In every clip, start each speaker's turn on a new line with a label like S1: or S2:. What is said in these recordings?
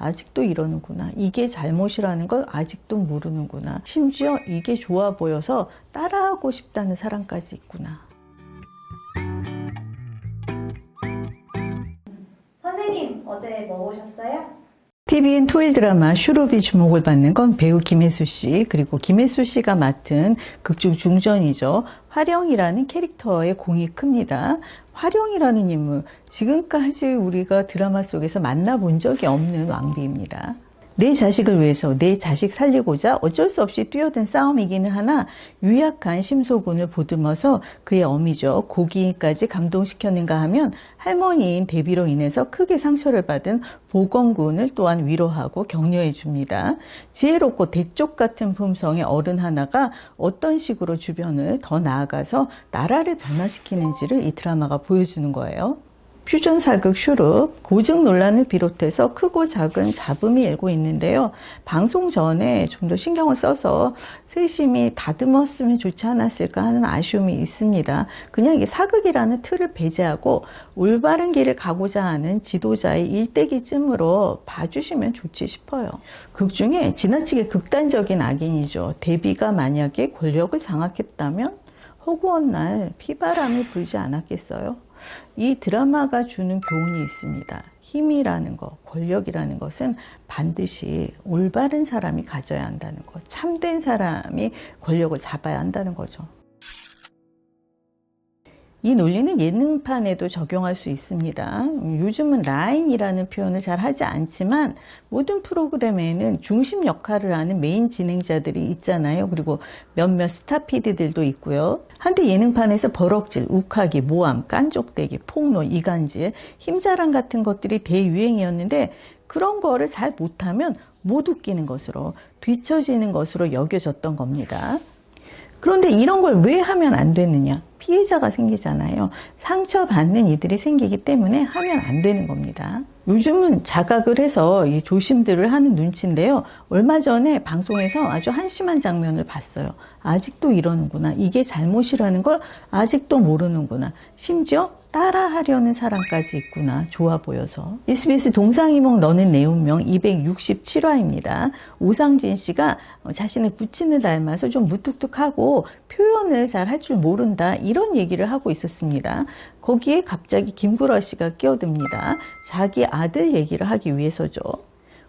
S1: 아직도 이러는구나. 이게 잘못이라는 걸 아직도 모르는구나. 심지어 이게 좋아 보여서 따라하고 싶다는 사람까지 있구나.
S2: 선생님, 어제 뭐 보셨어요?
S1: TVN 토일 드라마 슈룹이 주목을 받는 건 배우 김혜수 씨, 그리고 김혜수 씨가 맡은 극중 중전이죠. 화령이라는 캐릭터의 공이 큽니다. 화령이라는 인물, 지금까지 우리가 드라마 속에서 만나본 적이 없는 왕비입니다. 내 자식을 위해서 내 자식 살리고자 어쩔 수 없이 뛰어든 싸움이기는 하나 유약한 심소군을 보듬어서 그의 어미죠. 고기까지 감동시켰는가 하면 할머니인 대비로 인해서 크게 상처를 받은 보건군을 또한 위로하고 격려해 줍니다. 지혜롭고 대쪽 같은 품성의 어른 하나가 어떤 식으로 주변을 더 나아가서 나라를 변화시키는지를 이 드라마가 보여주는 거예요. 퓨전 사극 슈룹, 고증 논란을 비롯해서 크고 작은 잡음이 일고 있는데요. 방송 전에 좀 더 신경을 써서 세심히 다듬었으면 좋지 않았을까 하는 아쉬움이 있습니다. 그냥 이게 사극이라는 틀을 배제하고 올바른 길을 가고자 하는 지도자의 일대기쯤으로 봐주시면 좋지 싶어요. 극 중에 지나치게 극단적인 악인이죠. 대비가 만약에 권력을 장악했다면 허구한 날 피바람이 불지 않았겠어요? 이 드라마가 주는 교훈이 있습니다. 힘이라는 것, 권력이라는 것은 반드시 올바른 사람이 가져야 한다는 것, 참된 사람이 권력을 잡아야 한다는 거죠. 이 논리는 예능판에도 적용할 수 있습니다. 요즘은 라인이라는 표현을 잘 하지 않지만 모든 프로그램에는 중심 역할을 하는 메인 진행자들이 있잖아요. 그리고 몇몇 스타 PD들도 있고요. 한때 예능판에서 버럭질, 욱하기, 모함, 깐족대기, 폭론, 이간질, 힘자랑 같은 것들이 대유행이었는데 그런 거를 잘 못하면 못 웃기는 것으로, 뒤처지는 것으로 여겨졌던 겁니다. 그런데 이런 걸 왜 하면 안 되느냐? 피해자가 생기잖아요. 상처받는 이들이 생기기 때문에 하면 안 되는 겁니다. 요즘은 자각을 해서 이 조심들을 하는 눈치인데요. 얼마 전에 방송에서 아주 한심한 장면을 봤어요. 아직도 이러는구나. 이게 잘못이라는 걸 아직도 모르는구나. 심지어 따라하려는 사람까지 있구나. 좋아 보여서. SBS 동상이몽 너는 내 운명 267화입니다. 오상진 씨가 자신의 부친을 닮아서 좀 무뚝뚝하고 표현을 잘 할 줄 모른다. 이런 얘기를 하고 있었습니다. 거기에 갑자기 김구라 씨가 끼어듭니다. 자기 아들 얘기를 하기 위해서죠.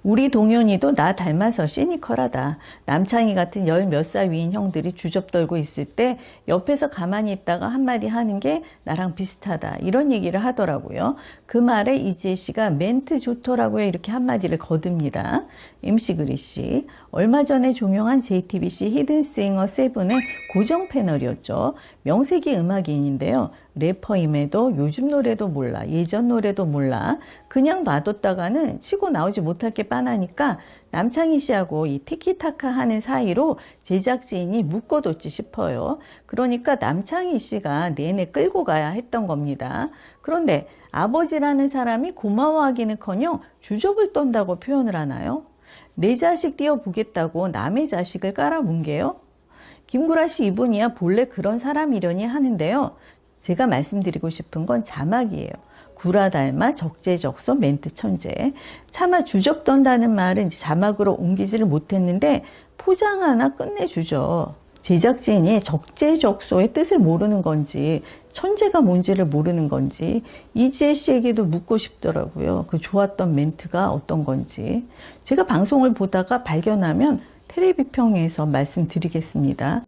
S1: 우리 동현이도 나 닮아서 시니컬하다. 남창희 같은 열 몇 살 위인 형들이 주접떨고 있을 때 옆에서 가만히 있다가 한마디 하는 게 나랑 비슷하다. 이런 얘기를 하더라고요. 그 말에 이지혜 씨가 멘트 좋더라고요. 이렇게 한마디를 거듭니다. MC 그리 씨, 얼마 전에 종영한 JTBC 히든싱어 7의 고정 패널이었죠. 명색이 음악인인데요. 래퍼임에도 요즘 노래도 몰라, 예전 노래도 몰라, 그냥 놔뒀다가는 치고 나오지 못할 게 빤하니까 남창희 씨하고 이 티키타카 하는 사이로 제작진이 묶어뒀지 싶어요. 그러니까 남창희 씨가 내내 끌고 가야 했던 겁니다. 그런데 아버지라는 사람이 고마워하기는커녕 주접을 떤다고 표현을 하나요? 내 자식 띄워보겠다고 남의 자식을 깔아뭉개요? 김구라 씨 이분이야 본래 그런 사람이려니 하는데요. 제가 말씀드리고 싶은 건 자막이에요. 구라 닮아 적재적소 멘트 천재. 차마 주접 떤다는 말은 자막으로 옮기지를 못했는데 포장 하나 끝내주죠. 제작진이 적재적소의 뜻을 모르는 건지 천재가 뭔지를 모르는 건지 이지혜 씨에게도 묻고 싶더라고요. 그 좋았던 멘트가 어떤 건지. 제가 방송을 보다가 발견하면 텔레비평에서 말씀드리겠습니다.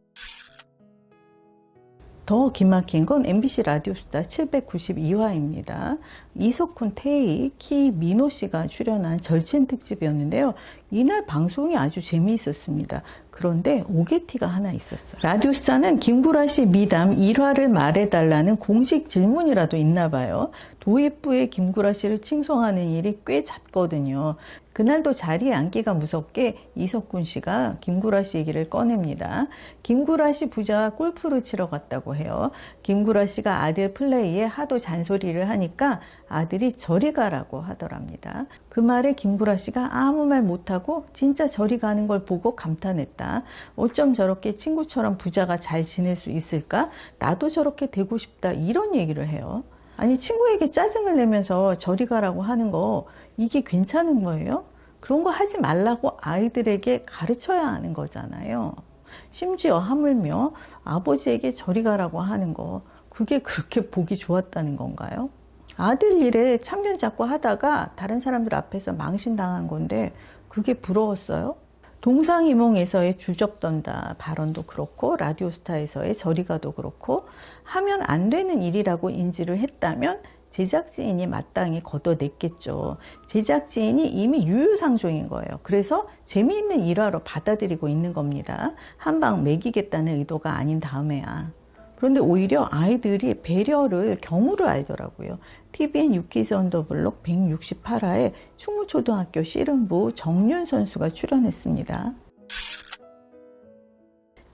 S1: 더 기막힌 건 MBC 라디오스타 792화입니다. 이석훈, 태희, 키, 민호 씨가 출연한 절친 특집이었는데요. 이날 방송이 아주 재미있었습니다. 그런데 오게티가 하나 있었어요. 라디오스타는 김구라 씨 미담 1화를 말해달라는 공식 질문이라도 있나 봐요. 도입부에 김구라 씨를 칭송하는 일이 꽤 잦거든요. 그날도 자리에 앉기가 무섭게 이석훈 씨가 김구라 씨 얘기를 꺼냅니다. 김구라 씨 부자와 골프를 치러 갔다고 해요. 김구라 씨가 아들 플레이에 하도 잔소리를 하니까 아들이 저리 가라고 하더랍니다. 그 말에 김구라 씨가 아무 말 못하고 진짜 저리 가는 걸 보고 감탄했다. 어쩜 저렇게 친구처럼 부자가 잘 지낼 수 있을까? 나도 저렇게 되고 싶다. 이런 얘기를 해요. 아니 친구에게 짜증을 내면서 저리 가라고 하는 거 이게 괜찮은 거예요? 그런 거 하지 말라고 아이들에게 가르쳐야 하는 거잖아요. 심지어 하물며 아버지에게 저리 가라고 하는 거, 그게 그렇게 보기 좋았다는 건가요? 아들 일에 참견 자꾸 하다가 다른 사람들 앞에서 망신당한 건데 그게 부러웠어요? 동상이몽에서의 주접 던다 발언도 그렇고 라디오스타에서의 저리 가도 그렇고 하면 안 되는 일이라고 인지를 했다면 제작진이 마땅히 걷어냈겠죠. 제작진이 이미 유유상종인 거예요. 그래서 재미있는 일화로 받아들이고 있는 겁니다. 한 방 먹이겠다는 의도가 아닌 다음에야. 그런데 오히려 아이들이 배려를, 경우를 알더라고요. TVN 유키즈 언더블록 168화에 충무초등학교 씨름부 정윤 선수가 출연했습니다.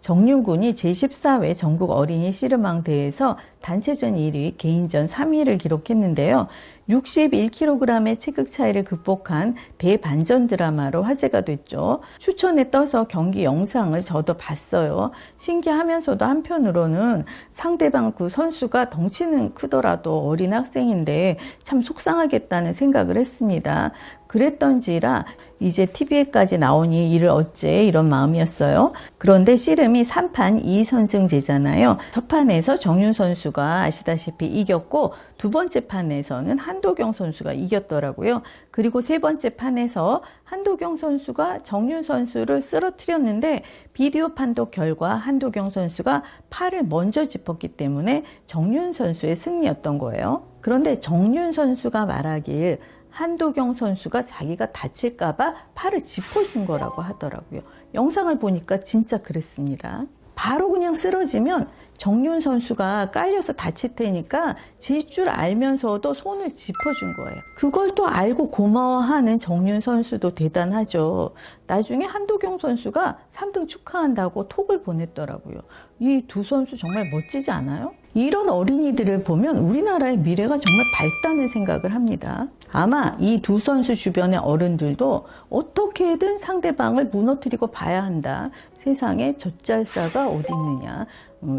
S1: 정윤 군이 제14회 전국 어린이 씨름왕 대회에서 단체전 1위, 개인전 3위를 기록했는데요. 61kg의 체격 차이를 극복한 대반전 드라마로 화제가 됐죠. 추천에 떠서 경기 영상을 저도 봤어요. 신기하면서도 한편으로는 상대방 그 선수가 덩치는 크더라도 어린 학생인데 참 속상하겠다는 생각을 했습니다. 그랬던지라 이제 TV에까지 나오니 이를 어째 이런 마음이었어요. 그런데 씨름이 3판 2선승제잖아요. 첫 판에서 정윤 선수가 아시다시피 이겼고 두 번째 판에서는 한도경 선수가 이겼더라고요. 그리고 세 번째 판에서 한도경 선수가 정윤 선수를 쓰러뜨렸는데 비디오 판독 결과 한도경 선수가 팔을 먼저 짚었기 때문에 정윤 선수의 승리였던 거예요. 그런데 정윤 선수가 말하길 한도경 선수가 자기가 다칠까봐 팔을 짚어준 거라고 하더라고요. 영상을 보니까 진짜 그랬습니다. 바로 그냥 쓰러지면 정윤 선수가 깔려서 다칠 테니까 질 줄 알면서도 손을 짚어준 거예요. 그걸 또 알고 고마워하는 정윤 선수도 대단하죠. 나중에 한도경 선수가 3등 축하한다고 톡을 보냈더라고요. 이 두 선수 정말 멋지지 않아요? 이런 어린이들을 보면 우리나라의 미래가 정말 밝다는 생각을 합니다. 아마 이 두 선수 주변의 어른들도 어떻게든 상대방을 무너뜨리고 봐야 한다. 세상에 젖잘싸가 어디 있느냐.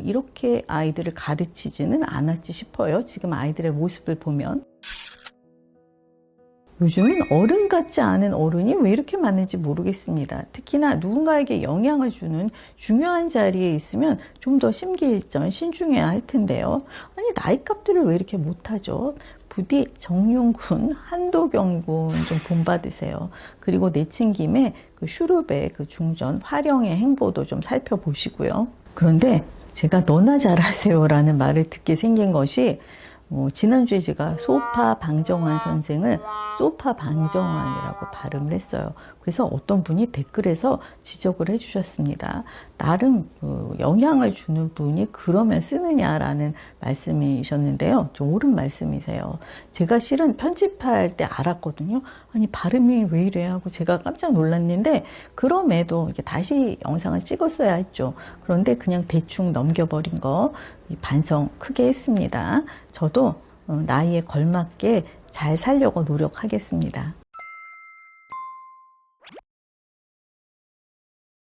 S1: 이렇게 아이들을 가르치지는 않았지 싶어요. 지금 아이들의 모습을 보면. 요즘은 어른 같지 않은 어른이 왜 이렇게 많은지 모르겠습니다. 특히나 누군가에게 영향을 주는 중요한 자리에 있으면 좀 더 심기일전 신중해야 할 텐데요. 아니 나이값들을 왜 이렇게 못하죠? 부디 정윤군, 한도경군 좀 본받으세요. 그리고 내친 김에 그 슈룹의 그 중전 화령의 행보도 좀 살펴보시고요. 그런데 제가 너나 잘하세요라는 말을 듣게 생긴 것이 지난주에 제가 소파 방정환 선생을 소파 방정환이라고 발음을 했어요. 그래서 어떤 분이 댓글에서 지적을 해주셨습니다. 나름 영향을 주는 분이 그러면 쓰느냐라는 말씀이셨는데요. 좀 옳은 말씀이세요. 제가 실은 편집할 때 알았거든요. 아니 발음이 왜 이래 하고 제가 깜짝 놀랐는데 그럼에도 이렇게 다시 영상을 찍었어야 했죠. 그런데 그냥 대충 넘겨버린 거 반성 크게 했습니다. 저도 나이에 걸맞게 잘 살려고 노력하겠습니다.